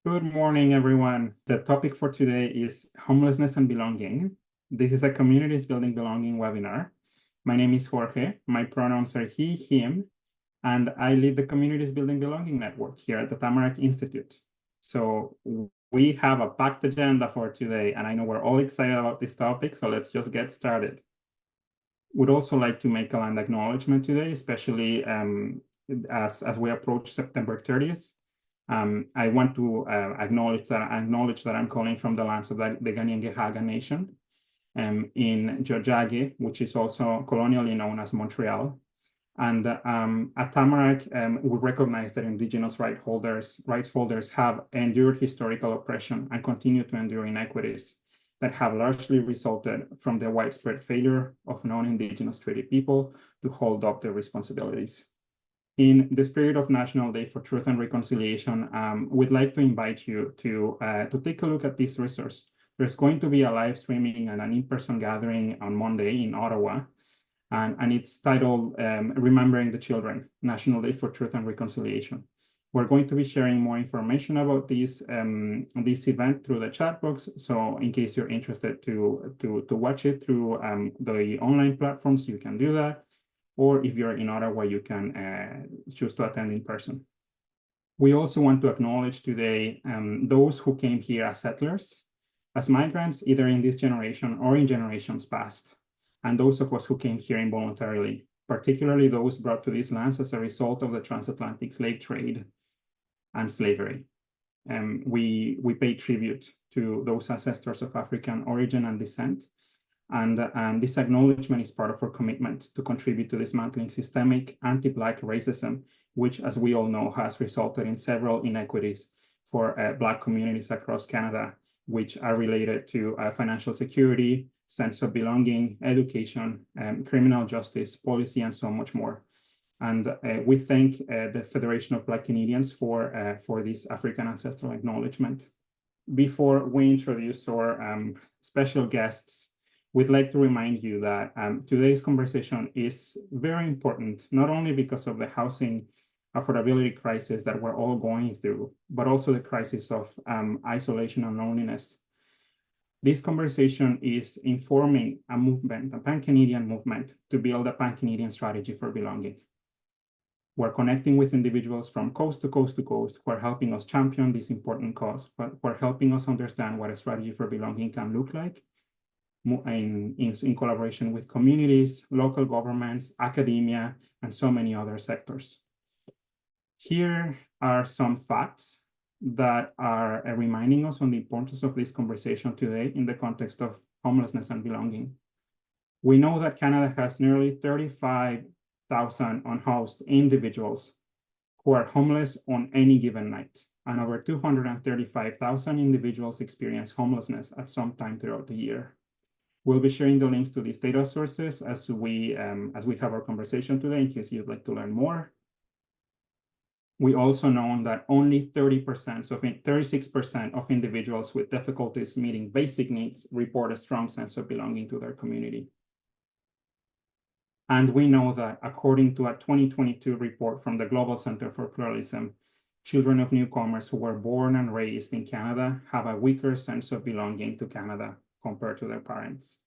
Good morning, everyone. The topic for today is homelessness and belonging. This is a communities building belonging webinar. My name is Jorge. My pronouns are he, him, and I lead the Communities Building Belonging Network here at the Tamarack Institute. So we have a packed agenda for today, and I know we're all excited about this topic, so let's just get started. Would also like to make a land acknowledgement today, especially as we approach September 30th. I want to acknowledge that I'm calling from the lands of the Kanien'kehá:ka Nation in Tiohtià:ke, which is also colonially known as Montreal. And at Tamarack, we recognize that Indigenous rights holders have endured historical oppression and continue to endure inequities that have largely resulted from the widespread failure of non-Indigenous treaty people to hold up their responsibilities. In the spirit of National Day for Truth and Reconciliation, we'd like to invite you to take a look at this resource. There's going to be a live streaming and an in-person gathering on Monday in Ottawa, and it's titled Remembering the Children, National Day for Truth and Reconciliation. We're going to be sharing more information about this event through the chat box. So in case you're interested to watch it through the online platforms, you can do that. Or if you're in Ottawa, you can choose to attend in person. We also want to acknowledge today those who came here as settlers, as migrants, either in this generation or in generations past, and those of us who came here involuntarily, particularly those brought to these lands as a result of the transatlantic slave trade and slavery. We pay tribute to those ancestors of African origin and descent. And this acknowledgement is part of our commitment to contribute to dismantling systemic anti-Black racism, which, as we all know, has resulted in several inequities for Black communities across Canada, which are related to financial security, sense of belonging, education, criminal justice, policy, and so much more. And we thank the Federation of Black Canadians for this African ancestral acknowledgement. Before we introduce our special guests, we'd like to remind you that today's conversation is very important, not only because of the housing affordability crisis that we're all going through, but also the crisis of isolation and loneliness. This conversation is informing a movement, a pan-Canadian movement, to build a pan-Canadian strategy for belonging. We're connecting with individuals from coast to coast to coast who are helping us champion this important cause, but who are helping us understand what a strategy for belonging can look like in collaboration with communities, local governments, academia, and so many other sectors. Here are some facts that are reminding us on the importance of this conversation today in the context of homelessness and belonging. We know that Canada has nearly 35,000 unhoused individuals who are homeless on any given night, and over 235,000 individuals experience homelessness at some time throughout the year. We'll be sharing the links to these data sources as we have our conversation today, in case you'd like to learn more. We also know that only 36% of individuals with difficulties meeting basic needs report a strong sense of belonging to their community. And we know that according to a 2022 report from the Global Center for Pluralism, children of newcomers who were born and raised in Canada have a weaker sense of belonging to Canada compared to their parents.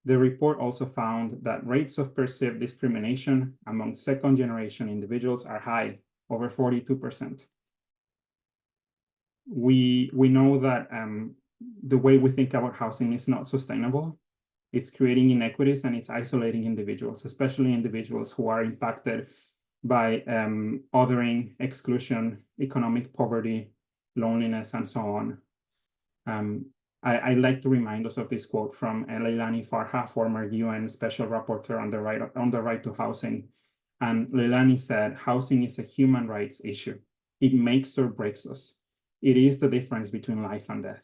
The report also found that rates of perceived discrimination among second-generation individuals are high, over 42%. We know that the way we think about housing is not sustainable. It's creating inequities and it's isolating individuals, especially individuals who are impacted by othering, exclusion, economic poverty, loneliness, and so on. I'd like to remind us of this quote from Leilani Farha, former UN Special Rapporteur on the right to housing. And Leilani said, "Housing is a human rights issue. It makes or breaks us. It is the difference between life and death."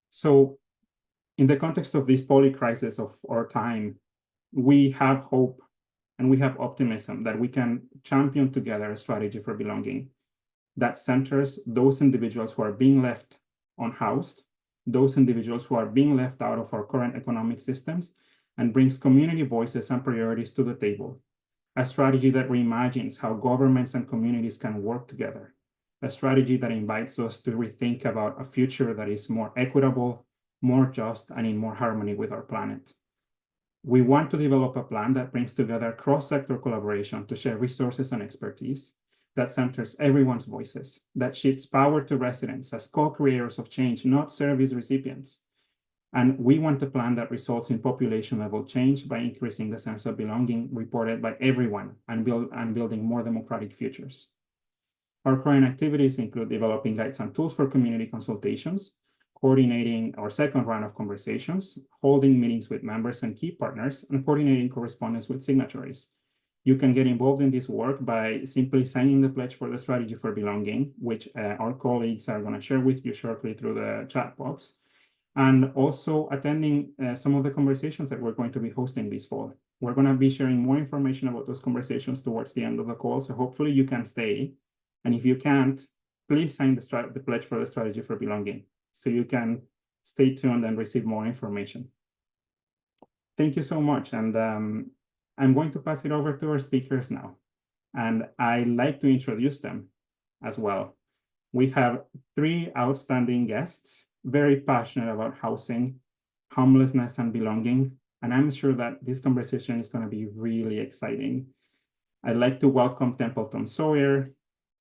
So in the context of this poly-crisis of our time, we have hope and we have optimism that we can champion together a strategy for belonging that centers those individuals who are being left unhoused, those individuals who are being left out of our current economic systems, and brings community voices and priorities to the table. A strategy that reimagines how governments and communities can work together a strategy that invites us to rethink about a future that is more equitable, more just, and in more harmony with our planet. We want to develop a plan that brings together cross-sector collaboration to share resources and expertise, that centers everyone's voices, that shifts power to residents as co-creators of change, not service recipients. And we want a plan that results in population-level change by increasing the sense of belonging reported by everyone and building more democratic futures. Our current activities include developing guides and tools for community consultations, coordinating our second round of conversations, holding meetings with members and key partners, and coordinating correspondence with signatories. You can get involved in this work by simply signing the pledge for the strategy for belonging, which our colleagues are going to share with you shortly through the chat box, and also attending some of the conversations that we're going to be hosting this fall. We're going to be sharing more information about those conversations towards the end of the call, so hopefully you can stay. And if you can't, please sign the pledge for the strategy for belonging so you can stay tuned and receive more information. Thank you so much. And I'm going to pass it over to our speakers now. And I'd like to introduce them as well. We have three outstanding guests, very passionate about housing, homelessness, and belonging. And I'm sure that this conversation is going to be really exciting. I'd like to welcome Templeton Sawyer,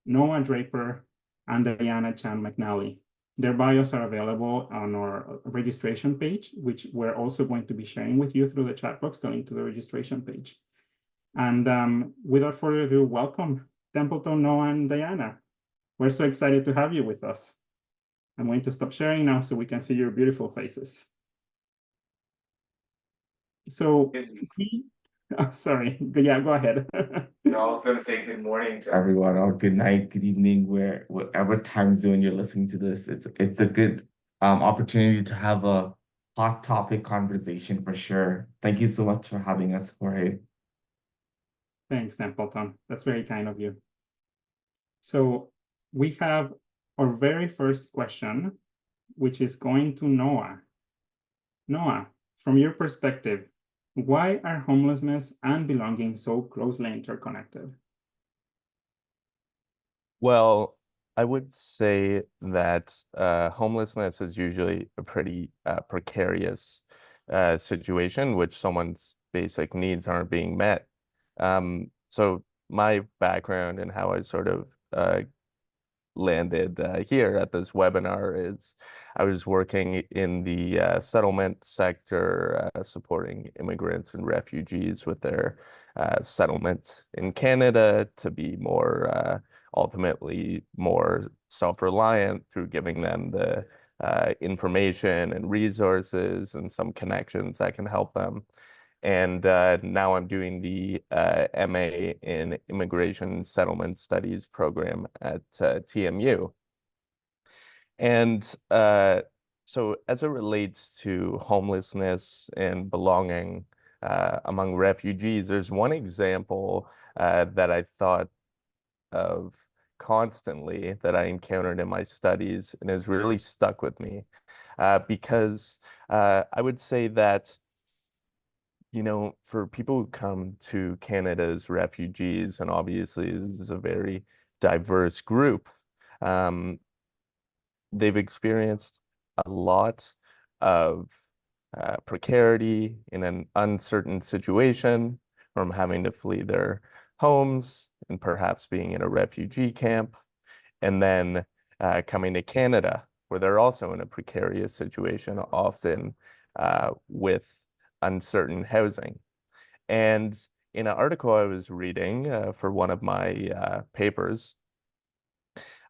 Noah Draper, and Diana Chan McNally. Their bios are available on our registration page, which we're also going to be sharing with you through the chat box, the link to the registration page. And without further ado, welcome Templeton, Noah, and Diana. We're so excited to have you with us. I'm going to stop sharing now so we can see your beautiful faces. So, sorry, yeah, go ahead. No, I was going to say good morning to everyone, or good night, good evening, whatever time zone you're listening to this. It's a good opportunity to have a hot topic conversation for sure. Thank you so much for having us, Jorge. Thanks, Templeton. That's very kind of you. So we have our very first question, which is going to Noah. Noah, from your perspective, why are homelessness and belonging so closely interconnected? Well, I would say that homelessness is usually a pretty precarious situation, which someone's basic needs aren't being met. So my background and how I sort of landed here at this webinar is I was working in the settlement sector, supporting immigrants and refugees with their settlement in Canada to be more ultimately more self-reliant through giving them the information and resources and some connections that can help them. And now I'm doing the MA in Immigration Settlement Studies program at TMU. And so as it relates to homelessness and belonging among refugees, there's one example that I thought of constantly that I encountered in my studies and has really stuck with me because I would say that for people who come to Canada as refugees, and obviously this is a very diverse group, they've experienced a lot of precarity in an uncertain situation, from having to flee their homes and perhaps being in a refugee camp, and then coming to Canada, where they're also in a precarious situation, often with uncertain housing. And in an article I was reading for one of my papers,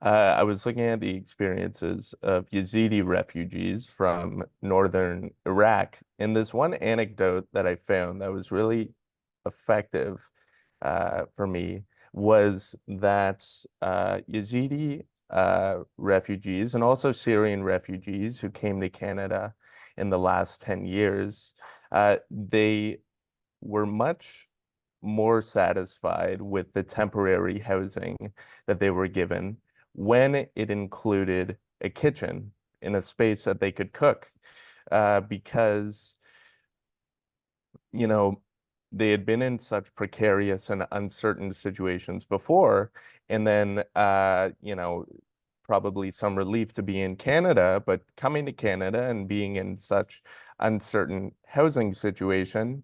I was looking at the experiences of Yazidi refugees from northern Iraq. And this one anecdote that I found that was really effective for me was that Yazidi refugees and also Syrian refugees who came to Canada in the last 10 years, they were much more satisfied with the temporary housing that they were given when it included a kitchen in a space that they could cook, because they had been in such precarious and uncertain situations before, and then probably some relief to be in Canada, but coming to Canada and being in such uncertain housing situation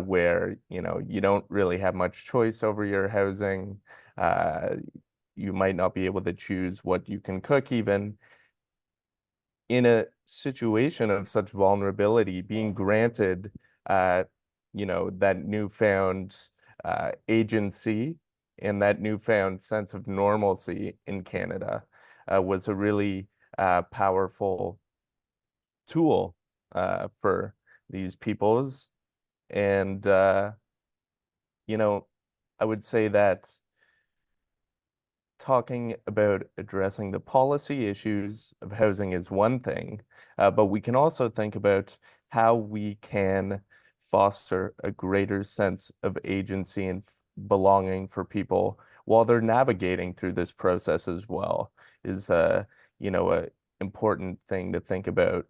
where, you know, you don't really have much choice over your housing. You might not be able to choose what you can cook even. In a situation of such vulnerability, being granted, you know, that newfound agency and that newfound sense of normalcy in Canada was a really powerful tool for these peoples. And, you know, I would say that talking about addressing the policy issues of housing is one thing, but we can also think about how we can foster a greater sense of agency and belonging for people while they're navigating through this process as well is, you know, a important thing to think about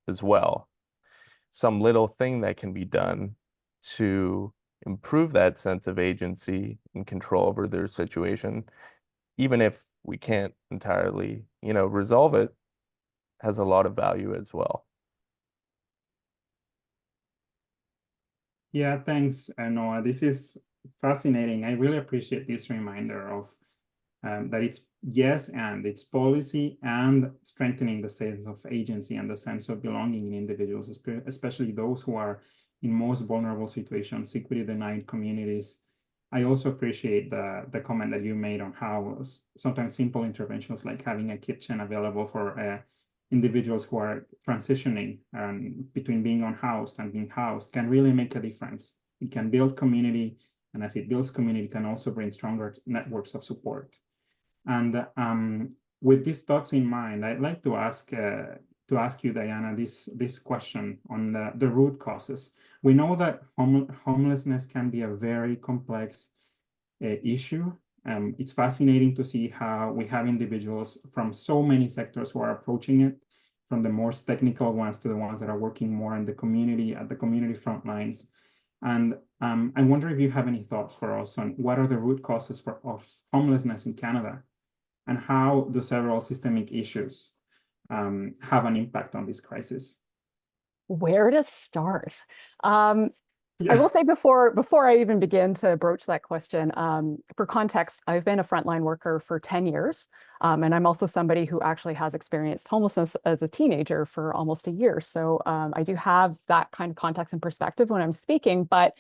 as well. Some little thing that can be done to improve that sense of agency and control over their situation, even if we can't entirely, you know, resolve it, has a lot of value as well. Yeah, thanks, Noah. This is fascinating. I really appreciate this reminder of that it's yes, and it's policy and strengthening the sense of agency and the sense of belonging in individuals, especially those who are in most vulnerable situations, equity denied communities. I also appreciate the comment that you made on how sometimes simple interventions like having a kitchen available for individuals who are transitioning between being unhoused and being housed can really make a difference. It can build community, and as it builds community, it can also bring stronger networks of support. And with these thoughts in mind, I'd like to ask you, Diana, this question on the root causes. We know that homelessness can be a very complex issue. It's fascinating to see how we have individuals from so many sectors who are approaching it, from the most technical ones to the ones that are working more in the community, at the community front lines. And I wonder if you have any thoughts for us on what are the root causes of homelessness in Canada, and how do several systemic issues have an impact on this crisis? Where to start? Yeah. I will say before I even begin to broach that question, for context, I've been a frontline worker for 10 years, and I'm also somebody who actually has experienced homelessness as a teenager for almost a year. So I do have that kind of context and perspective when I'm speaking. But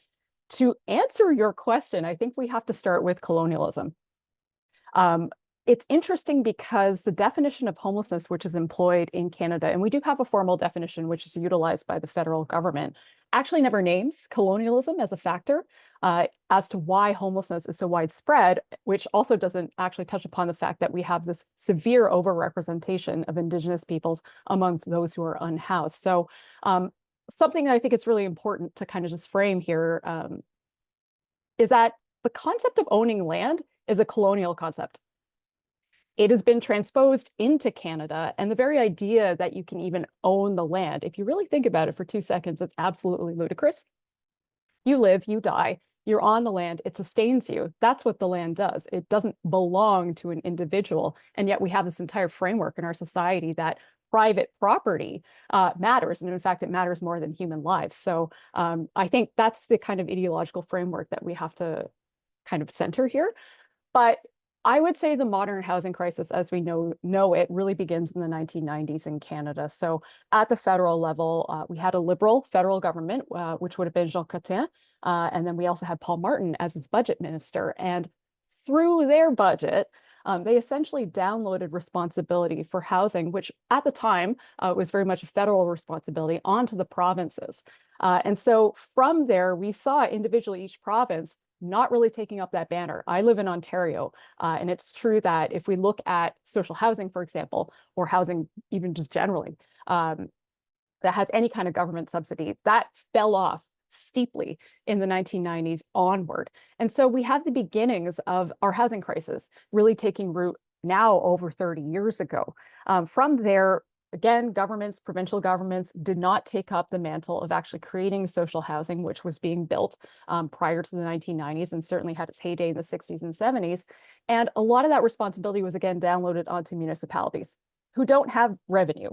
to answer your question, I think we have to start with colonialism. It's interesting because the definition of homelessness, which is employed in Canada, and we do have a formal definition which is utilized by the federal government, actually never names colonialism as a factor as to why homelessness is so widespread, which also doesn't actually touch upon the fact that we have this severe overrepresentation of Indigenous peoples among those who are unhoused. So something that I think it's really important to kind of just frame here is that the concept of owning land is a colonial concept. It has been transposed into Canada, and the very idea that you can even own the land, if you really think about it for 2 seconds, it's absolutely ludicrous. You live, you die, you're on the land, it sustains you. That's what the land does. It doesn't belong to an individual, and yet we have this entire framework in our society that private property matters, and in fact, it matters more than human lives. So I think that's the kind of ideological framework that we have to kind of center here. But I would say the modern housing crisis, as we know it, really begins in the 1990s in Canada. So at the federal level, we had a Liberal federal government, which would have been Jean Chrétien, and then we also had Paul Martin as his budget minister. And through their budget, they essentially downloaded responsibility for housing, which at the time was very much a federal responsibility, onto the provinces. And so from there, we saw individually each province not really taking up that banner. I live in Ontario, and it's true that if we look at social housing, for example, or housing even just generally, that has any kind of government subsidy, that fell off steeply in the 1990s onward. And so we have the beginnings of our housing crisis really taking root now over 30 years ago. From there, again, governments, provincial governments did not take up the mantle of actually creating social housing, which was being built prior to the 1990s and certainly had its heyday in the 60s and 70s. And a lot of that responsibility was again downloaded onto municipalities who don't have revenue,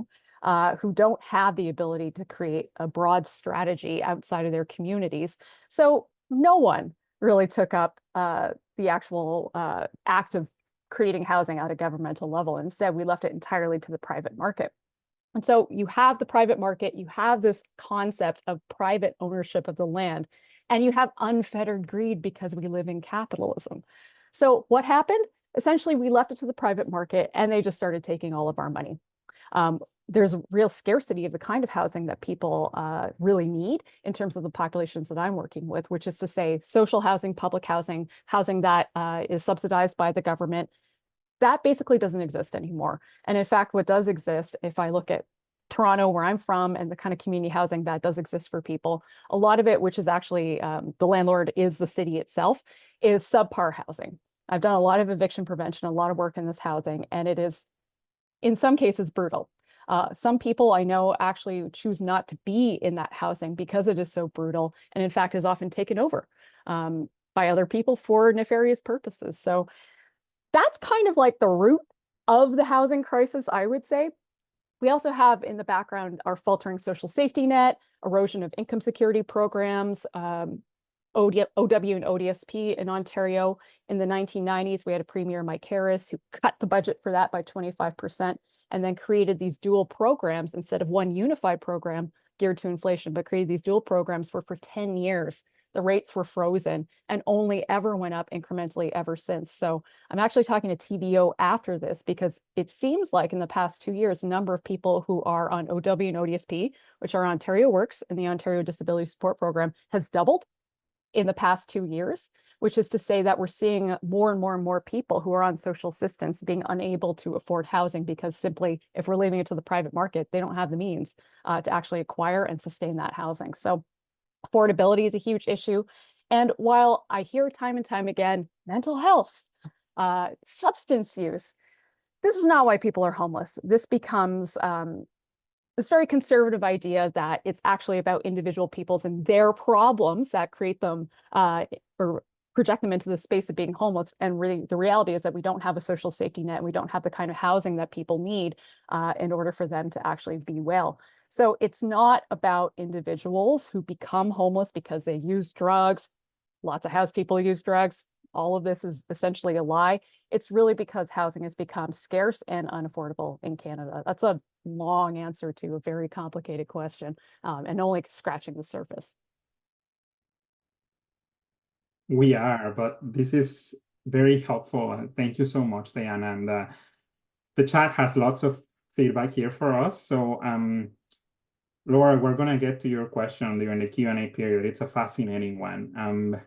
who don't have the ability to create a broad strategy outside of their communities. So no one really took up the actual act of creating housing at a governmental level. Instead, we left it entirely to the private market. And so you have the private market, you have this concept of private ownership of the land, and you have unfettered greed because we live in capitalism. So what happened? Essentially, we left it to the private market and they just started taking all of our money. There's a real scarcity of the kind of housing that people really need in terms of the populations that I'm working with, which is to say social housing, public housing, housing that is subsidized by the government. That basically doesn't exist anymore. And in fact, what does exist, if I look at Toronto, where I'm from, and the kind of community housing that does exist for people, a lot of it, which is actually the landlord is the city itself, is subpar housing. I've done a lot of eviction prevention, a lot of work in this housing, and it is, in some cases, brutal. Some people I know actually choose not to be in that housing because it is so brutal, and in fact is often taken over by other people for nefarious purposes. So that's kind of like the root of the housing crisis, I would say. We also have in the background our faltering social safety net, erosion of income security programs, OW and ODSP in Ontario. In the 1990s, we had a premier, Mike Harris, who cut the budget for that by 25% and then created these dual programs instead of one unified program geared to inflation, but created these dual programs where for 10 years, the rates were frozen and only ever went up incrementally ever since. So I'm actually talking to TVO after this because it seems like in the past 2 years, a number of people who are on OW and ODSP, which are Ontario Works and the Ontario Disability Support Program, has doubled in the past 2 years, which is to say that we're seeing more and more and more people who are on social assistance being unable to afford housing because simply if we're leaving it to the private market, they don't have the means to actually acquire and sustain that housing. So affordability is a huge issue. And while I hear time and time again, mental health, substance use, this is not why people are homeless. This becomes this very conservative idea that it's actually about individual peoples and their problems that create them or project them into the space of being homeless. And really, the reality is that we don't have a social safety net. We don't have the kind of housing that people need in order for them to actually be well. So it's not about individuals who become homeless because they use drugs. Lots of house people use drugs. All of this is essentially a lie. It's really because housing has become scarce and unaffordable in Canada. That's a long answer to a very complicated question and only scratching the surface. We are, but this is very helpful. Thank you so much, Diana. And the chat has lots of feedback here for us. So Laura, we're going to get to your question during the Q&A period. It's a fascinating one.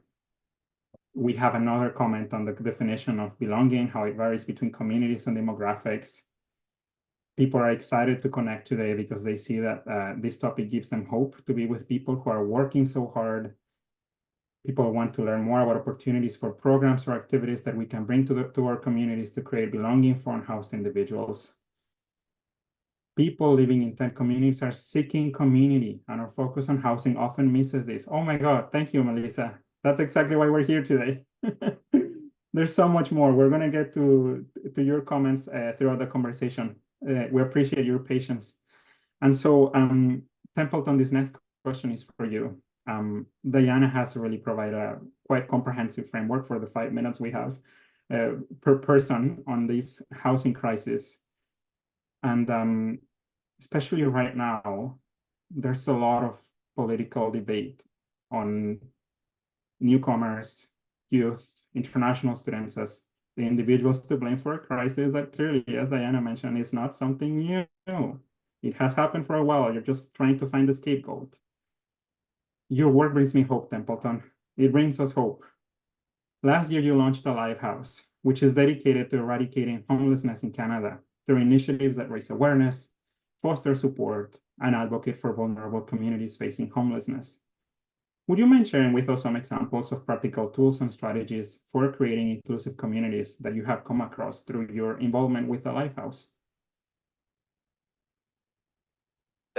We have another comment on the definition of belonging, how it varies between communities and demographics. People are excited to connect today because they see that this topic gives them hope to be with people who are working so hard. People want to learn more about opportunities for programs or activities that we can bring to our communities to create belonging for unhoused individuals. People living in tent communities are seeking community, and our focus on housing often misses this. Oh my God, thank you, Melissa. That's exactly why we're here today. There's so much more. We're going to get to your comments throughout the conversation. We appreciate your patience. And so, Templeton, this next question is for you. Diana has really provided a quite comprehensive framework for the 5 minutes we have per person on this housing crisis. And especially right now, there's a lot of political debate on newcomers, youth, international students as the individuals to blame for a crisis that clearly, as Diana mentioned, is not something new. It has happened for a while. You're just trying to find a scapegoat. Your work brings me hope, Templeton. It brings us hope. Last year, you launched a Live House, which is dedicated to eradicating homelessness in Canada through initiatives that raise awareness, foster support, and advocate for vulnerable communities facing homelessness. Would you mind sharing with us some examples of practical tools and strategies for creating inclusive communities that you have come across through your involvement with the Live House?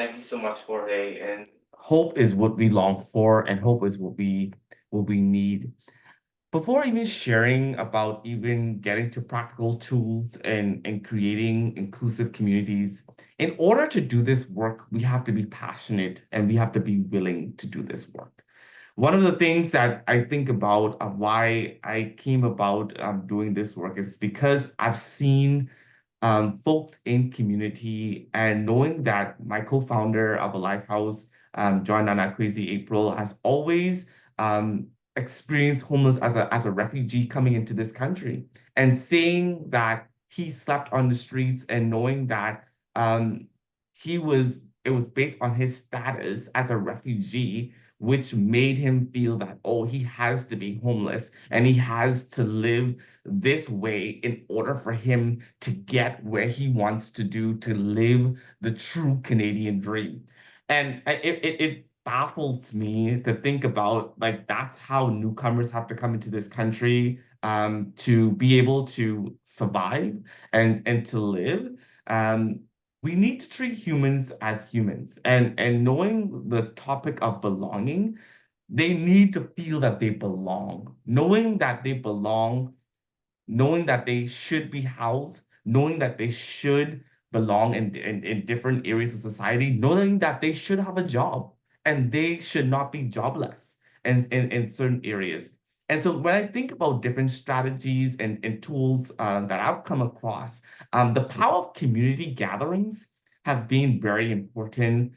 Thank you so much, Jorge. And hope is what we long for, and hope is what we need. Before even sharing about even getting to practical tools and creating inclusive communities, in order to do this work, we have to be passionate and we have to be willing to do this work. One of the things that I think about why I came about doing this work is because I've seen folks in community, and knowing that my co-founder of a life house, John Nana Crazy April, has always experienced homeless as a refugee coming into this country, and seeing that he slept on the streets, and knowing that it was based on his status as a refugee, which made him feel that, oh, he has to be homeless and he has to live this way in order for him to get where he wants to live the true Canadian dream. And it baffles me to think about, like, that's how newcomers have to come into this country to be able to survive and to live. We need to treat humans as humans, and knowing the topic of belonging, they need to feel that they belong, knowing that they belong, knowing that they should be housed, knowing that they should belong in different areas of society, knowing that they should have a job and they should not be jobless in certain areas. And so when I think about different strategies and tools that I've come across, the power of community gatherings have been very important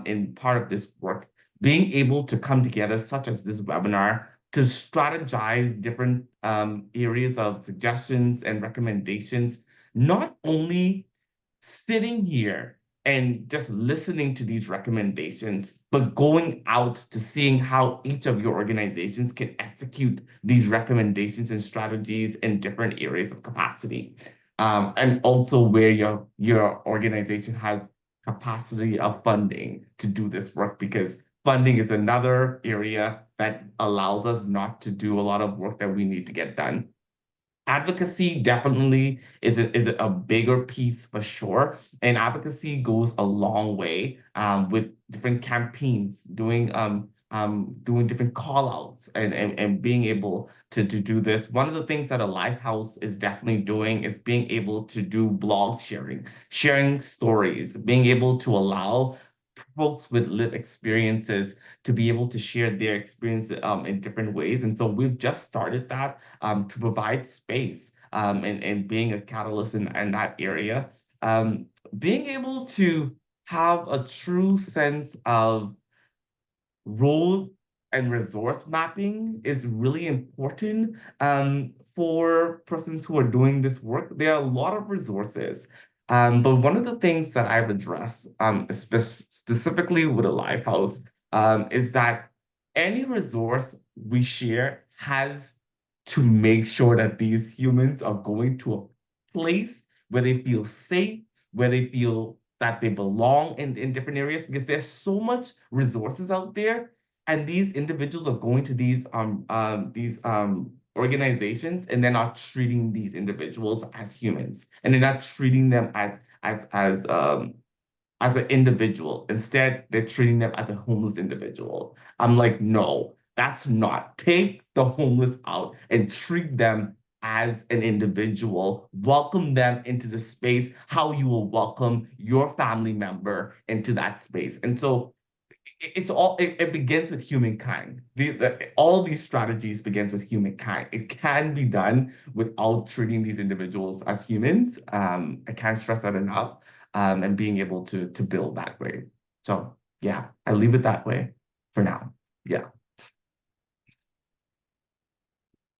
in part of this work. Being able to come together, such as this webinar, to strategize different areas of suggestions and recommendations, not only sitting here and just listening to these recommendations, but going out to seeing how each of your organizations can execute these recommendations and strategies in different areas of capacity. And also where your organization has capacity of funding to do this work, because funding is another area that allows us not to do a lot of work that we need to get done. Advocacy definitely is a bigger piece for sure, and advocacy goes a long way with different campaigns, doing different call outs and being able to do this. One of the things that a Lifehouse is definitely doing is being able to do blog sharing stories, being able to allow folks with lived experiences to be able to share their experience in different ways. And so we've just started that to provide space and being a catalyst in that area. Being able to have a true sense of role and resource mapping is really important for persons who are doing this work. There are a lot of resources. But one of the things that I've addressed specifically with a Lifehouse is that any resource we share has to make sure that these humans are going to a place where they feel safe, where they feel that they belong in different areas, because there's so much resources out there, and these individuals are going to these organizations, and they're not treating these individuals as humans, and they're not treating them as an individual. Instead, they're treating them as a homeless individual. I'm like, no, that's not. Take the homeless out and treat them as an individual. Welcome them into the space how you will welcome your family member into that space. And so it begins with humankind. All these strategies begins with humankind. It can be done without treating these individuals as humans. I can't stress that enough. And being able to build that way. So yeah, I leave it that way for now. Yeah.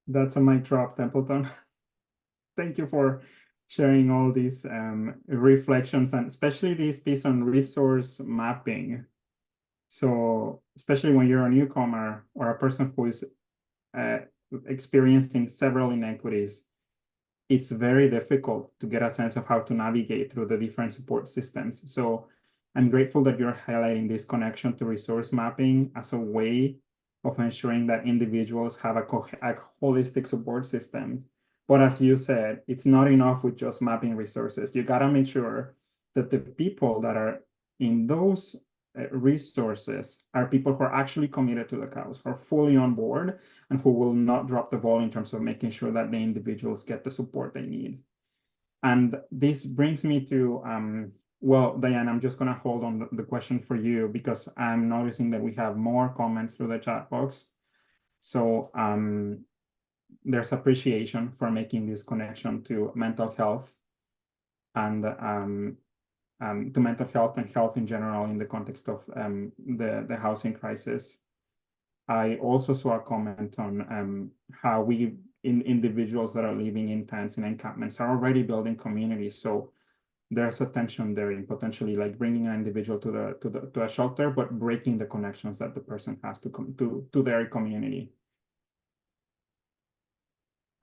That's a mic drop, Templeton. Thank you for sharing all these reflections, and especially this piece on resource mapping. So especially when you're a newcomer or a person who is experiencing several inequities, it's very difficult to get a sense of how to navigate through the different support systems. So I'm grateful that you're highlighting this connection to resource mapping as a way of ensuring that individuals have a holistic support system. But as you said, it's not enough with just mapping resources. You gotta make sure that the people that are in those resources are people who are actually committed to the cause, who are fully on board, and who will not drop the ball in terms of making sure that the individuals get the support they need. And this brings me to, well, Diane, I'm just going to hold on the question for you because I'm noticing that we have more comments through the chat box. So there's appreciation for making this connection to mental health and to mental health and health in general in the context of the housing crisis. I also saw a comment on how individuals that are living in tents and encampments are already building communities. So there's a tension there in potentially like bringing an individual to a shelter, but breaking the connections that the person has to their community.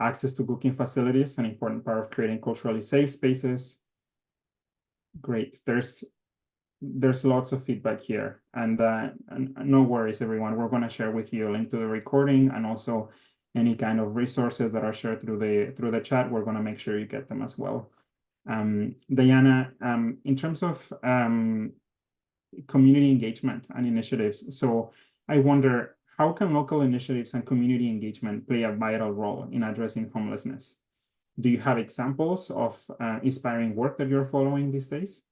Access to cooking facilities, an important part of creating culturally safe spaces. Great. There's lots of feedback here, and no worries, everyone. We're going to share with you a link to the recording and also any kind of resources that are shared through the chat. We're going to make sure you get them as well. Diana, in terms of community engagement and initiatives, so I wonder, how can local initiatives and community engagement play a vital role in addressing homelessness? Do you have examples of inspiring work that you're following these days?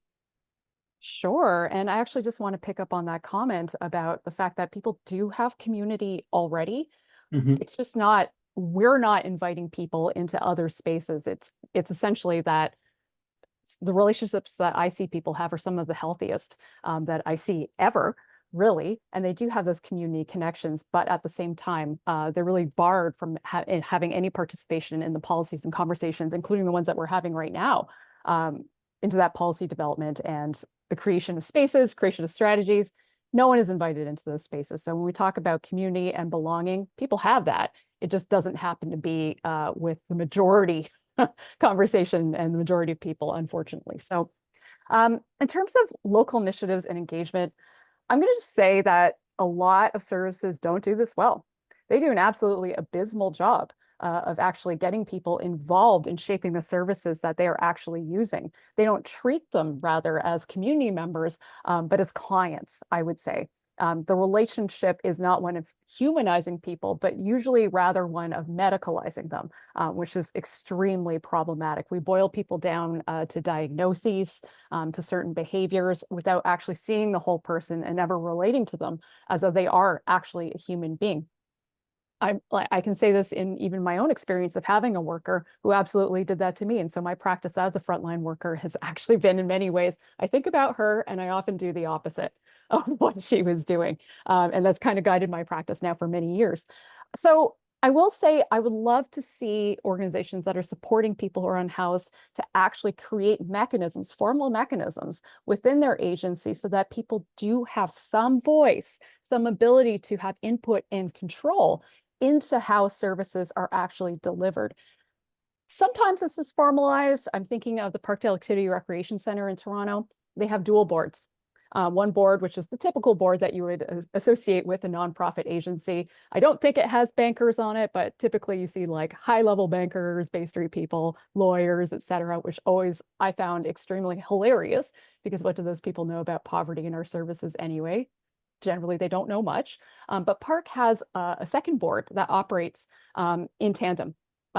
Sure. And I actually just want to pick up on that comment about the fact that people do have community already. It's just not, we're not inviting people into other spaces. It's essentially that the relationships that I see people have are some of the healthiest that I see ever, really. And they do have those community connections, but at the same time, they're really barred from having any participation in the policies and conversations, including the ones that we're having right now, into that policy development and the creation of spaces, creation of strategies. No one is invited into those spaces. So when we talk about community and belonging, people have that. It just doesn't happen to be with the majority conversation and the majority of people, unfortunately. So in terms of local initiatives and engagement, I'm going to just say that a lot of services don't do this well. They do an absolutely abysmal job of actually getting people involved in shaping the services that they are actually using. They don't treat them rather as community members, but as clients, I would say. The relationship is not one of humanizing people, but usually rather one of medicalizing them, which is extremely problematic. We boil people down to diagnoses, to certain behaviors without actually seeing the whole person and never relating to them as though they are actually a human being. I can say this in even my own experience of having a worker who absolutely did that to me. And so my practice as a frontline worker has actually been in many ways, I think about her and I often do the opposite of what she was doing. And that's kind of guided my practice now for many years. So I will say I would love to see organizations that are supporting people who are unhoused to actually create mechanisms, formal mechanisms within their agency so that people do have some voice, some ability to have input and control into how services are actually delivered. Sometimes this is formalized. I'm thinking of the Parkdale Activity Recreation Center in Toronto. They have dual boards. One board, which is the typical board that you would associate with a nonprofit agency. I don't think it has bankers on it, but typically you see like high-level bankers, Bay Street people, lawyers, et cetera, which always I found extremely hilarious because what do those people know about poverty in our services anyway? Generally, they don't know much. But Park has a second board that operates in tandem,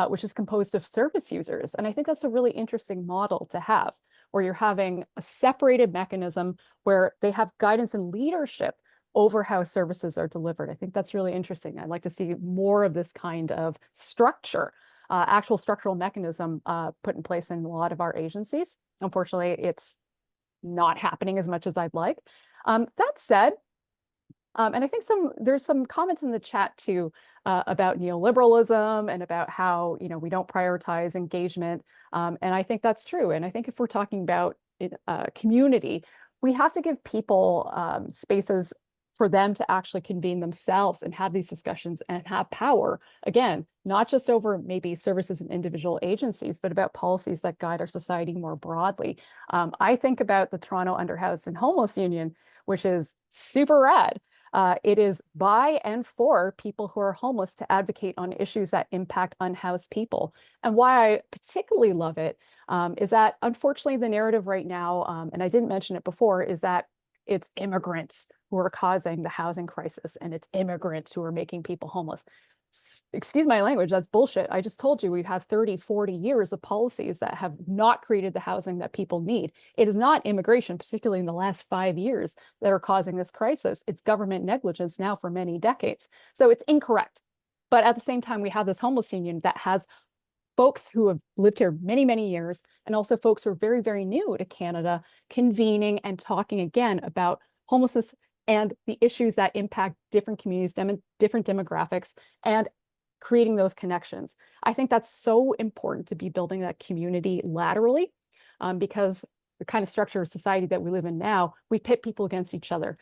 which is composed of service users. And I think that's a really interesting model to have, where you're having a separated mechanism where they have guidance and leadership over how services are delivered. I think that's really interesting. I'd like to see more of this kind of structure, actual structural mechanism put in place in a lot of our agencies. Unfortunately, it's not happening as much as I'd like. That said, and I think there's some comments in the chat too about neoliberalism and about how we don't prioritize engagement, and I think that's true. And I think if we're talking about community, we have to give people spaces for them to actually convene themselves and have these discussions and have power. Again, not just over maybe services and individual agencies, but about policies that guide our society more broadly. I think about the Toronto Underhoused and Homeless Union, which is super rad. It is by and for people who are homeless to advocate on issues that impact unhoused people. And why I particularly love it is that, unfortunately, the narrative right now, and I didn't mention it before, is that it's immigrants who are causing the housing crisis, and it's immigrants who are making people homeless. Excuse my language, that's bullshit. I just told you we've had 30, 40 years of policies that have not created the housing that people need. It is not immigration, particularly in the last 5 years, that are causing this crisis. It's government negligence now for many decades. So it's incorrect. But at the same time, we have this homeless union that has folks who have lived here many, many years, and also folks who are very, very new to Canada, convening and talking again about homelessness and the issues that impact different communities, different demographics, and creating those connections. I think that's so important to be building that community laterally, because the kind of structure of society that we live in now, we pit people against each other.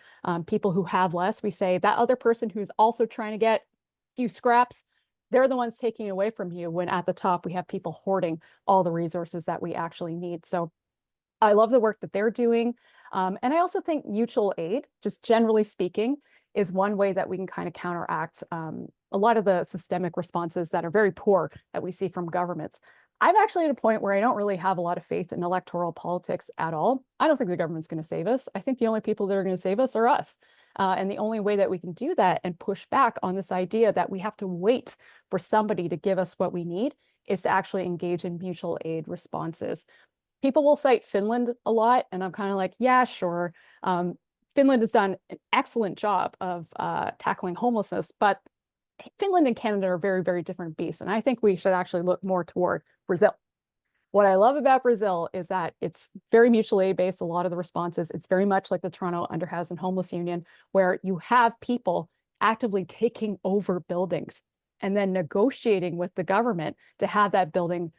People who have less, we say that other person who's also trying to get a few scraps, they're the ones taking away from you, when at the top we have people hoarding all the resources that we actually need. So I love the work that they're doing. And I also think mutual aid, just generally speaking, is one way that we can kind of counteract a lot of the systemic responses that are very poor that we see from governments. I'm actually at a point where I don't really have a lot of faith in electoral politics at all. I don't think the government's going to save us. I think the only people that are going to save us are us. And the only way that we can do that and push back on this idea that we have to wait for somebody to give us what we need is to actually engage in mutual aid responses. People will cite Finland a lot, and I'm kind of like, yeah, sure. Finland has done an excellent job of tackling homelessness, but Finland and Canada are very, very different beasts. And I think we should actually look more toward Brazil. What I love about Brazil is that it's very mutual aid based, a lot of the responses. It's very much like the Toronto Unhoused and Homeless Union, where you have people actively taking over buildings and then negotiating with the government to have that building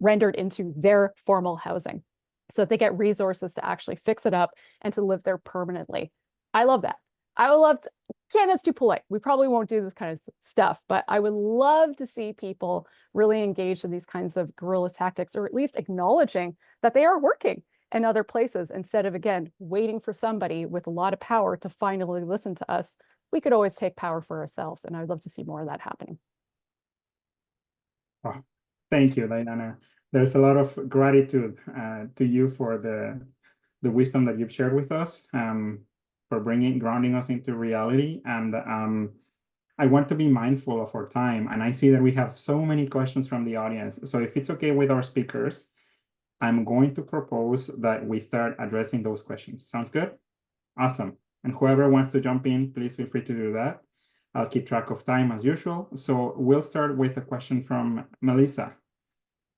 rendered into their formal housing, so that they get resources to actually fix it up and to live there permanently. I love that. I would love to, Canada's too polite. We probably won't do this kind of stuff, but I would love to see people really engaged in these kinds of guerrilla tactics, or at least acknowledging that they are working in other places, instead of, again, waiting for somebody with a lot of power to finally listen to us. We could always take power for ourselves, and I'd love to see more of that happening. Oh, thank you, Diana. There's a lot of gratitude to you for the wisdom that you've shared with us, for grounding us into reality. And I want to be mindful of our time. And I see that we have so many questions from the audience. So if it's okay with our speakers, I'm going to propose that we start addressing those questions. Sounds good? Awesome. And whoever wants to jump in, please feel free to do that. I'll keep track of time as usual. So we'll start with a question from Melissa.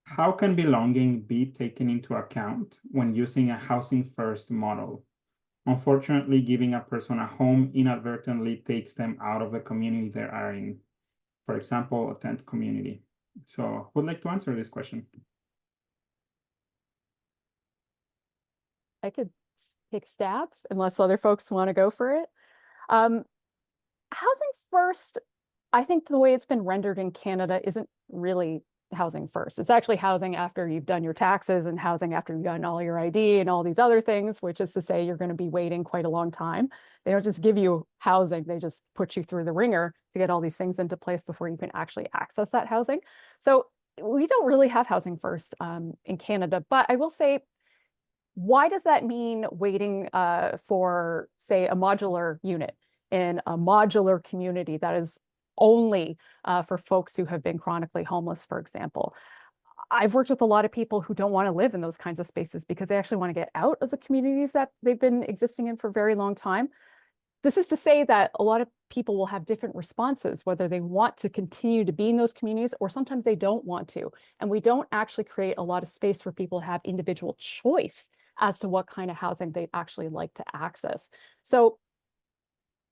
How can belonging be taken into account when using a housing first model? Unfortunately, giving a person a home inadvertently takes them out of the community they are in. For example, a tent community. So who would like to answer this question? I could take a stab, unless other folks want to go for it. Housing first, I think the way it's been rendered in Canada isn't really housing first. It's actually housing after you've done your taxes, and housing after you've done all your ID and all these other things, which is to say you're going to be waiting quite a long time. They don't just give you housing, they just put you through the ringer to get all these things into place before you can actually access that housing. So we don't really have housing first in Canada. But I will say, why does that mean waiting for, say, a modular unit in a modular community that is only for folks who have been chronically homeless, for example? I've worked with a lot of people who don't want to live in those kinds of spaces because they actually want to get out of the communities that they've been existing in for a very long time. This is to say that a lot of people will have different responses, whether they want to continue to be in those communities or sometimes they don't want to. And we don't actually create a lot of space for people to have individual choice as to what kind of housing they'd actually like to access. So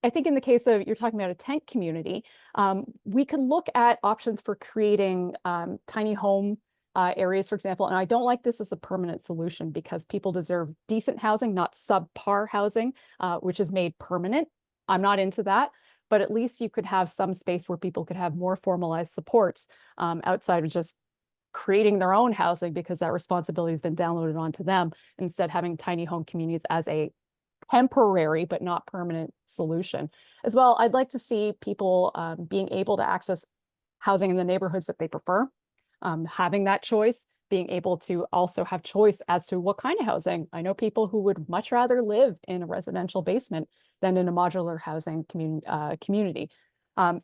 I think in the case of, you're talking about a tent community, we can look at options for creating tiny home areas, for example. And I don't like this as a permanent solution, because people deserve decent housing, not subpar housing, which is made permanent. I'm not into that, but at least you could have some space where people could have more formalized supports outside of just creating their own housing, because that responsibility has been downloaded onto them, instead having tiny home communities as a temporary but not permanent solution. As well, I'd like to see people being able to access housing in the neighborhoods that they prefer, having that choice, being able to also have choice as to what kind of housing. I know people who would much rather live in a residential basement than in a modular housing community.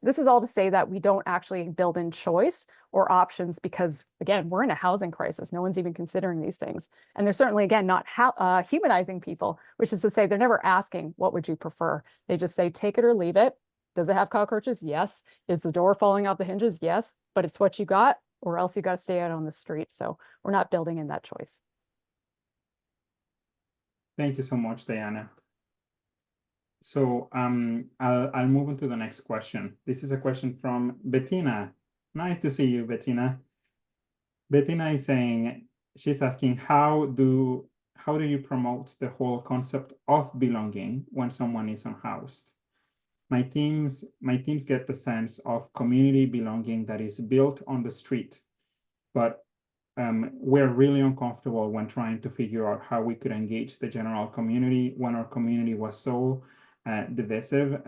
This is all to say that we don't actually build in choice or options because, again, we're in a housing crisis. No one's even considering these things. And they're certainly, again, not humanizing people, which is to say they're never asking, what would you prefer? They just say, take it or leave it. Does it have cockroaches? Yes. Is the door falling off the hinges? Yes. But it's what you got, or else you got to stay out on the street. So we're not building in that choice. Thank you so much, Diana. So I'll move on to the next question. This is a question from Bettina. Nice to see you, Bettina. Bettina is saying, she's asking, how do you promote the whole concept of belonging when someone is unhoused? My teams get the sense of community belonging that is built on the street, but we're really uncomfortable when trying to figure out how we could engage the general community when our community was so divisive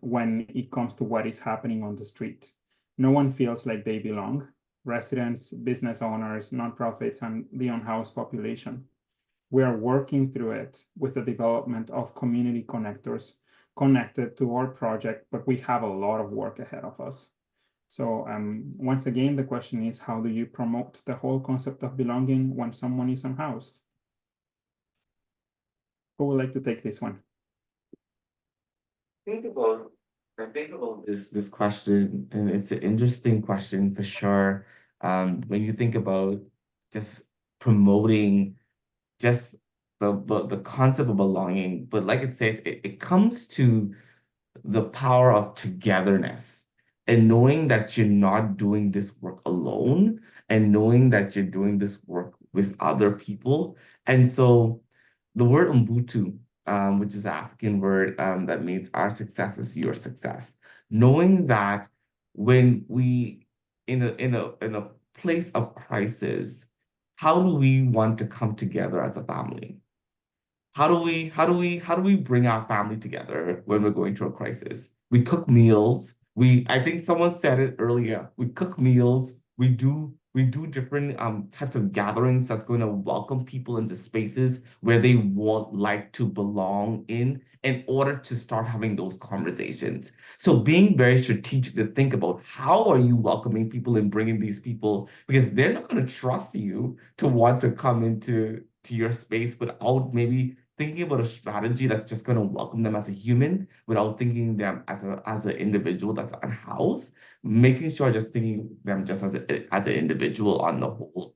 when it comes to what is happening on the street. No one feels like they belong. Residents, business owners, nonprofits, and the unhoused population. We are working through it with the development of community connectors connected to our project, but we have a lot of work ahead of us. So once again, the question is, how do you promote the whole concept of belonging when someone is unhoused? Who would like to take this one? I think about this question, and it's an interesting question for sure. When you think about just promoting just the concept of belonging, but like it says, it comes to the power of togetherness and knowing that you're not doing this work alone and knowing that you're doing this work with other people. And so the word Ubuntu, which is the African word that means our success is your success. Knowing that when we in a place of crisis, how do we want to come together as a family? How do we bring our family together when we're going through a crisis? We cook meals. I think someone said it earlier. We cook meals. We do different types of gatherings that's going to welcome people into spaces where they want like to belong in order to start having those conversations. So being very strategic to think about how are you welcoming people and bringing these people, because they're not going to trust you to want to come into your space without maybe thinking about a strategy that's just going to welcome them as a human without thinking them as an individual that's unhoused, making sure just thinking them just as an individual on the whole.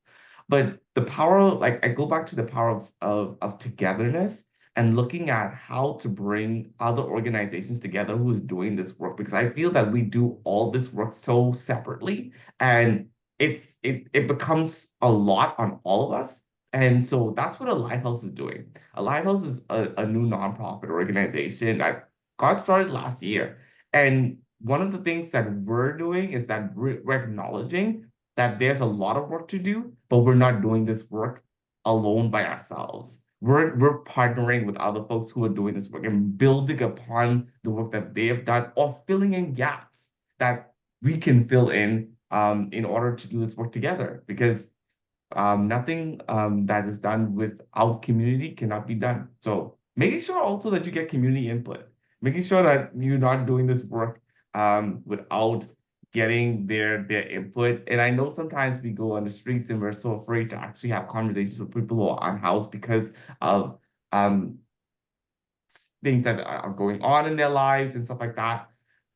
But the power, like I go back to the power of togetherness and looking at how to bring other organizations together who's doing this work, because I feel that we do all this work so separately and it becomes a lot on all of us. And so that's what a Lighthouse is doing. A Lighthouse is a new nonprofit organization that got started last year. And one of the things that we're doing is that we're acknowledging that there's a lot of work to do, but we're not doing this work alone by ourselves. We're partnering with other folks who are doing this work and building upon the work that they have done or filling in gaps that we can fill in order to do this work together. Because nothing that is done without community cannot be done. So making sure also that you get community input, making sure that you're not doing this work without getting their input. And I know sometimes we go on the streets and we're so afraid to actually have conversations with people who are unhoused because of things that are going on in their lives and stuff like that.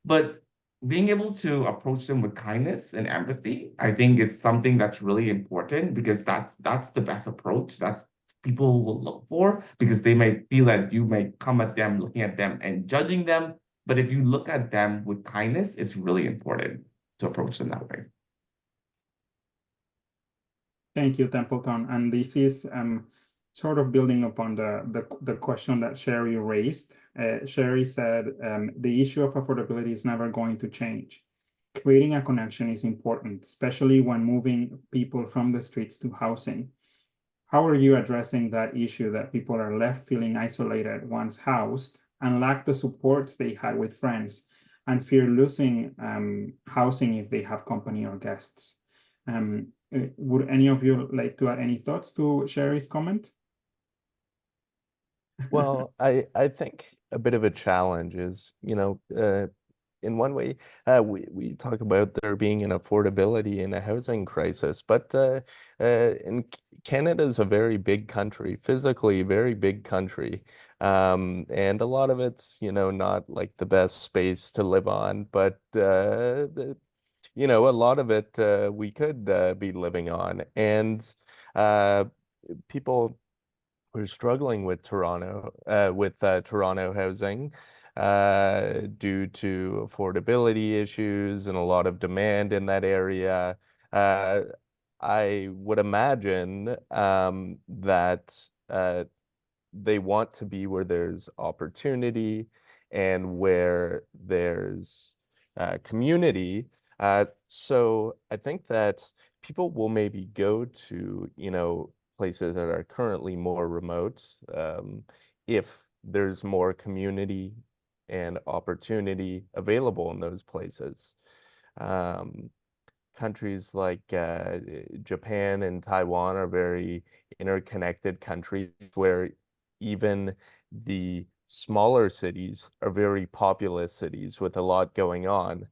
But being able to approach them with kindness and empathy, I think it's something that's really important because that's the best approach that people will look for, because they might feel that you might come at them looking at them and judging them. But if you look at them with kindness, it's really important to approach them that way. Thank you, Templeton. And this is sort of building upon the question that Sherry raised. Sherry said the issue of affordability is never going to change. Creating a connection is important, especially when moving people from the streets to housing. How are you addressing that issue that people are left feeling isolated once housed and lack the support they had with friends and fear losing housing if they have company or guests? Would any of you like to add any thoughts to Sherry's comment? Well, I think a bit of a challenge is, in one way, we talk about there being an affordability and a housing crisis, but Canada is a very big country, physically very big country, and a lot of it's, not like the best space to live on, but a lot of it we could be living on, and uh, people we're struggling with Toronto housing due to affordability issues and a lot of demand in that area. Uh, I would imagine that they want to be where there's opportunity and where there's community. So I think that people will maybe go to, places that are currently more remote, if there's more community and opportunity available in those places. Um, Countries like Japan and Taiwan are very interconnected countries where even the smaller cities are very populous cities with a lot going on.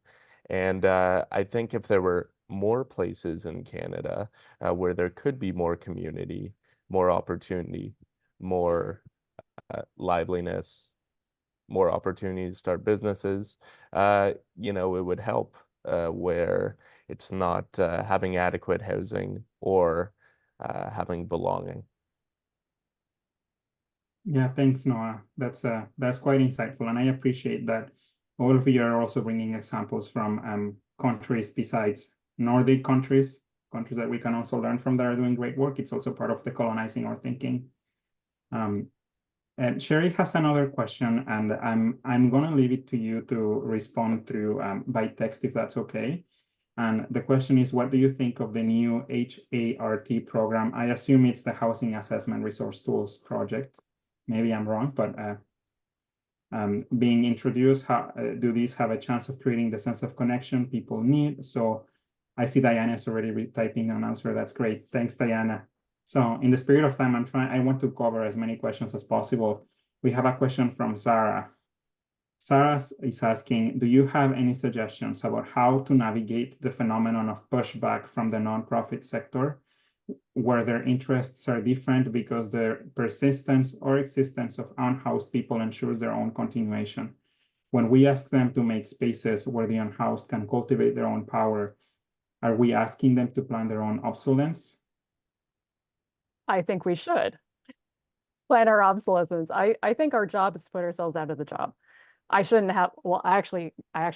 And I think if there were more places in Canada where there could be more community, more opportunity, more liveliness, more opportunities to start businesses, it would help where it's not having adequate housing or having belonging. Yeah, thanks, Noah. That's quite insightful, and I appreciate that all of you are also bringing examples from countries besides Nordic countries, countries that we can also learn from that are doing great work. It's also part of decolonizing our thinking. And Sherry has another question, and I'm gonna leave it to you to respond through by text if that's okay. And the question is, what do you think of the new HART program? I assume it's the Housing Assessment Resource Tools project. Maybe I'm wrong, but being introduced, how do these have a chance of creating the sense of connection people need? So I see Diana is already typing an answer. That's great. Thanks, Diana. So in the spirit of time, I want to cover as many questions as possible. We have a question from Sarah. Sarah is asking, do you have any suggestions about how to navigate the phenomenon of pushback from the nonprofit sector, where their interests are different because the persistence or existence of unhoused people ensures their own continuation? When we ask them to make spaces where the unhoused can cultivate their own power, are we asking them to plan their own obsolescence? I think we should plan our obsolescence. I think our job is to put ourselves out of the job. I shouldn't have, well, I actually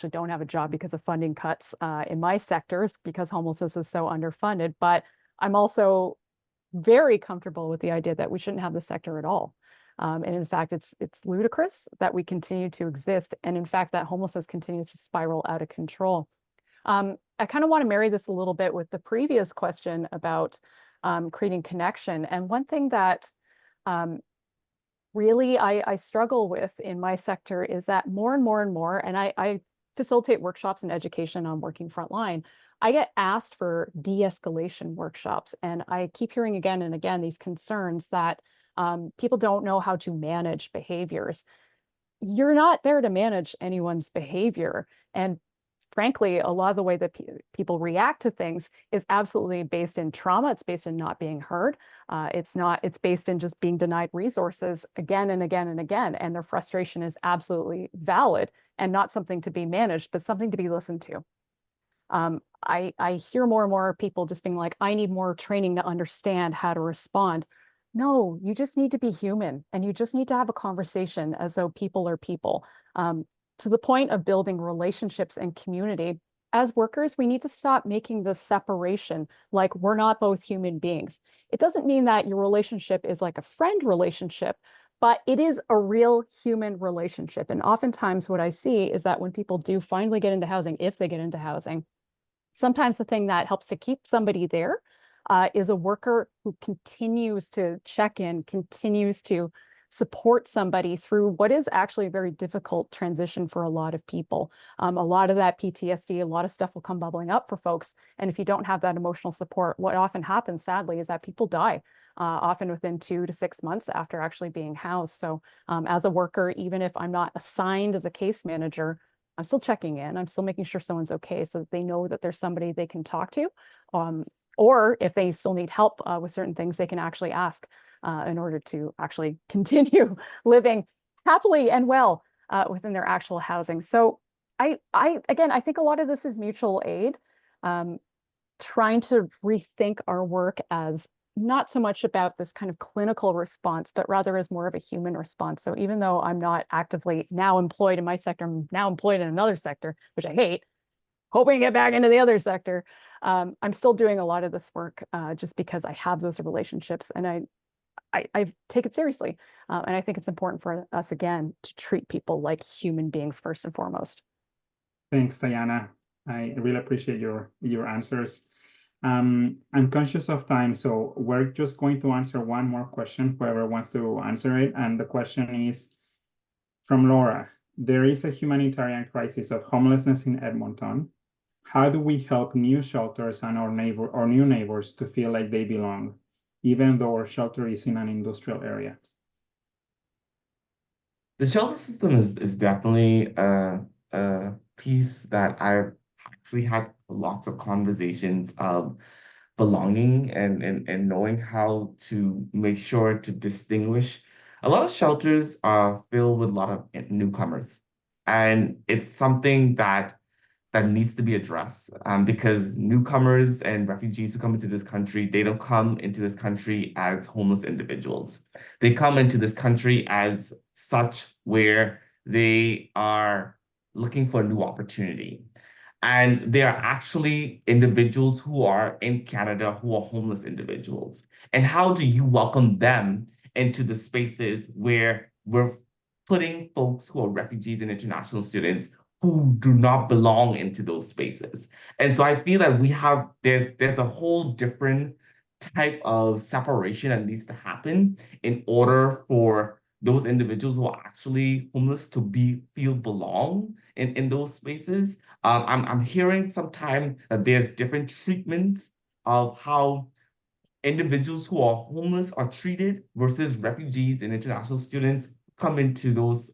don't have a job because of funding cuts in my sectors because homelessness is so underfunded, but I'm also very comfortable with the idea that we shouldn't have the sector at all. And in fact, it's ludicrous that we continue to exist. And in fact, that homelessness continues to spiral out of control. I kind of want to marry this a little bit with the previous question about creating connection. And one thing that really I struggle with in my sector is that more and more, and I facilitate workshops and education on working frontline, I get asked for de-escalation workshops, and I keep hearing again and again these concerns that people don't know how to manage behaviors. You're not there to manage anyone's behavior. And frankly, a lot of the way that people react to things is absolutely based in trauma. It's based in not being heard. It's based in just being denied resources again and again and again. And their frustration is absolutely valid and not something to be managed, but something to be listened to. I hear more and more people just being like, I need more training to understand how to respond. No, you just need to be human and you just need to have a conversation as though people are people. To the point of building relationships and community, as workers, we need to stop making this separation like we're not both human beings. It doesn't mean that your relationship is like a friend relationship, but it is a real human relationship. And oftentimes what I see is that when people do finally get into housing, if they get into housing, sometimes the thing that helps to keep somebody there is a worker who continues to check in, continues to support somebody through what is actually a very difficult transition for a lot of people. A lot of that PTSD, a lot of stuff will come bubbling up for folks. And if you don't have that emotional support, what often happens, sadly, is that people die. Often within 2 to 6 months after actually being housed. So as a worker, even if I'm not assigned as a case manager, I'm still checking in. I'm still making sure someone's okay so that they know that there's somebody they can talk to. Or if they still need help with certain things, they can actually ask in order to actually continue living happily and well within their actual housing. So again, I think a lot of this is mutual aid, trying to rethink our work as not so much about this kind of clinical response, but rather as more of a human response. So even though I'm not actively now employed in my sector, I'm now employed in another sector, which I hate, hoping to get back into the other sector. I'm still doing a lot of this work just because I have those relationships and I take it seriously. And I think it's important for us, again, to treat people like human beings first and foremost. Thanks, Diana. I really appreciate your answers. I'm conscious of time, so we're just going to answer one more question, whoever wants to answer it. And the question is from Laura. There is a humanitarian crisis of homelessness in Edmonton. How do we help new shelters and our new neighbors to feel like they belong, even though our shelter is in an industrial area? The shelter system is definitely a piece that I've actually had lots of conversations of belonging and knowing how to make sure to distinguish. A lot of shelters are filled with a lot of newcomers, and it's something that needs to be addressed because newcomers and refugees who come into this country, they don't come into this country as homeless individuals. They come into this country as such where they are looking for a new opportunity. And they are actually individuals who are in Canada who are homeless individuals. And how do you welcome them into the spaces where we're putting folks who are refugees and international students who do not belong into those spaces? And so I feel that there's a whole different type of separation that needs to happen in order for those individuals who are actually homeless to feel belong in those spaces. I'm hearing sometimes that there's different treatments of how individuals who are homeless are treated versus refugees and international students come into those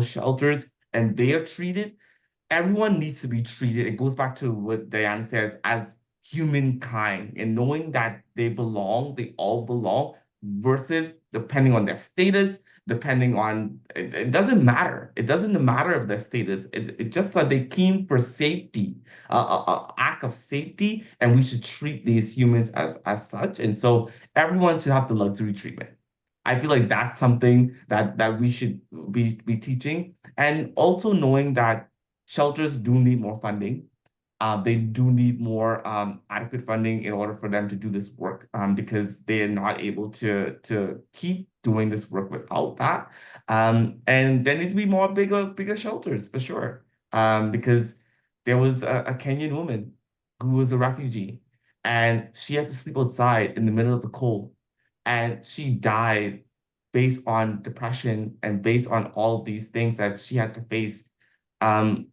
shelters and they are treated. Everyone needs to be treated. It goes back to what Diane says as humankind and knowing that they all belong versus depending on their status, depending on, it doesn't matter. It doesn't matter of their status. It just that they came for safety, act of safety, and we should treat these humans as such. And so everyone should have the luxury treatment. I feel like that's something that we should be teaching. And also knowing that shelters do need more funding. They do need more adequate funding in order for them to do this work because they are not able to keep doing this work without that. And there needs to be more bigger shelters for sure. Because there was a Kenyan woman who was a refugee and she had to sleep outside in the middle of the cold. And she died based on depression and based on all these things that she had to face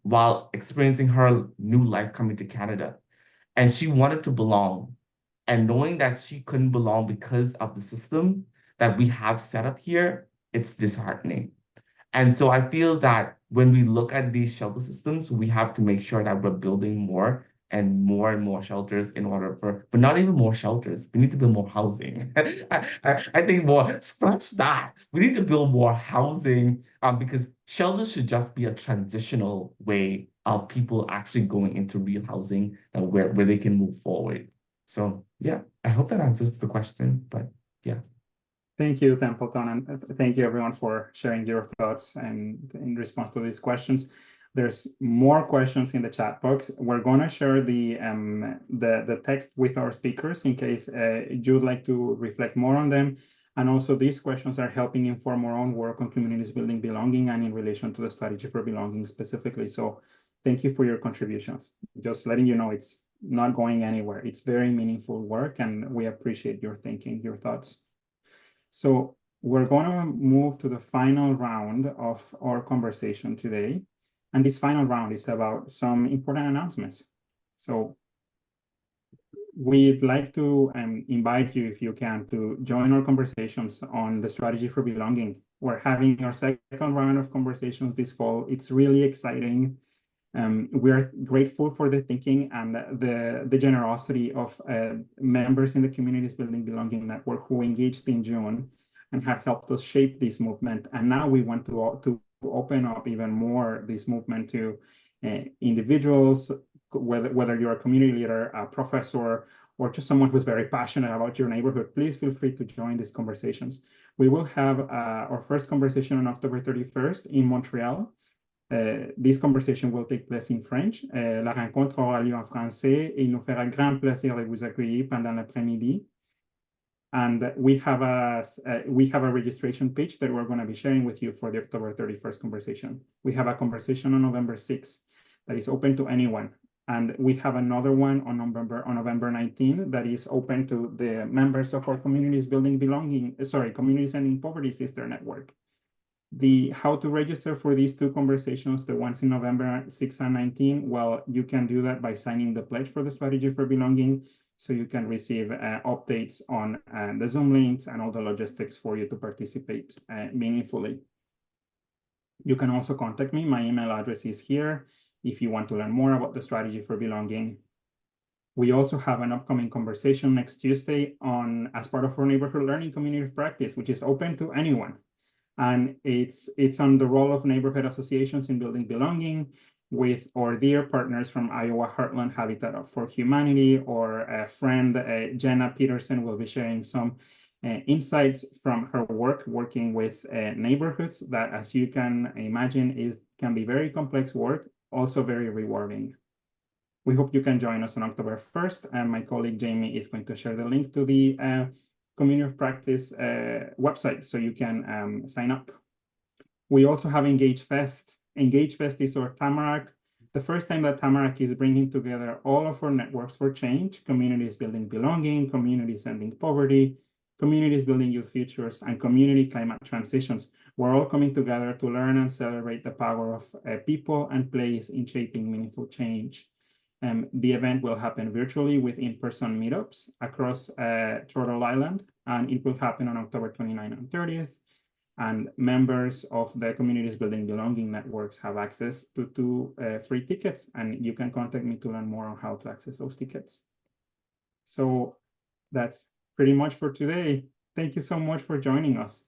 while experiencing her new life coming to Canada. And she wanted to belong. And knowing that she couldn't belong because of the system that we have set up here, it's disheartening. And so I feel that when we look at these shelter systems, we have to make sure that we're building more and more shelters in order but not even more shelters. We need to build more housing. I think more, scratch that. We need to build more housing because shelters should just be a transitional way of people actually going into real housing and where they can move forward. So yeah, I hope that answers the question, but yeah. Thank you, Templeton, and thank you everyone for sharing your thoughts and in response to these questions. There's more questions in the chat box. We're going to share the text with our speakers in case you'd like to reflect more on them. And also these questions are helping inform our own work on communities building belonging and in relation to the strategy for belonging specifically. So thank you for your contributions. Just letting you know it's not going anywhere. It's very meaningful work and we appreciate your thinking, your thoughts. So we're going to move to the final round of our conversation today. And this final round is about some important announcements. So we'd like to invite you, if you can, to join our conversations on the strategy for belonging. We're having our second round of conversations this fall. It's really exciting. We're grateful for the thinking and the generosity of members in the Communities Building Belonging Network who engaged in June and have helped us shape this movement. And now we want to open up even more this movement to individuals, whether you're a community leader, a professor, or just someone who's very passionate about your neighborhood. Please feel free to join these conversations. We will have our first conversation on October 31st in Montreal. This conversation will take place in French. La rencontre aura lieu en français et il nous fera grand plaisir de vous accueillir pendant l'après-midi. And we have a registration page that we're going to be sharing with you for the October 31st conversation. We have a conversation on November 6th that is open to anyone. And we have another one on November 19 that is open to the members of our Communities Ending Poverty Sister Network. How to register for these two conversations, the ones in November 6 and 19, well, you can do that by signing the pledge for the Strategy for Belonging, so you can receive updates on the Zoom links and all the logistics for you to participate meaningfully. You can also contact me. My email address is here if you want to learn more about the Strategy for Belonging. We also have an upcoming conversation next Tuesday as part of our Neighborhood Learning Community of Practice, which is open to anyone. And it's on the role of neighborhood associations in building belonging, with our dear partners from Iowa Heartland Habitat for Humanity. Or a friend, Jenna Peterson, will be sharing some insights from her working with neighborhoods that, as you can imagine, can be very complex work, also very rewarding. We hope you can join us on October 1st, and my colleague Jamie is going to share the link to the Community of Practice website, so you can sign up. We also have Engage Fest. Engage Fest is our Tamarack, the first time that Tamarack is bringing together all of our networks for change: Communities Building Belonging, Communities Ending Poverty, Communities Building Youth Futures, and Community Climate Transitions. We're all coming together to learn and celebrate the power of people and place in shaping meaningful change. The event will happen virtually with in-person meetups across Turtle Island, and it will happen on October 29th and 30th. And members of the Communities Building Belonging networks have access to 2 free tickets, and you can contact me to learn more on how to access those tickets. So that's pretty much for today. Thank you so much for joining us.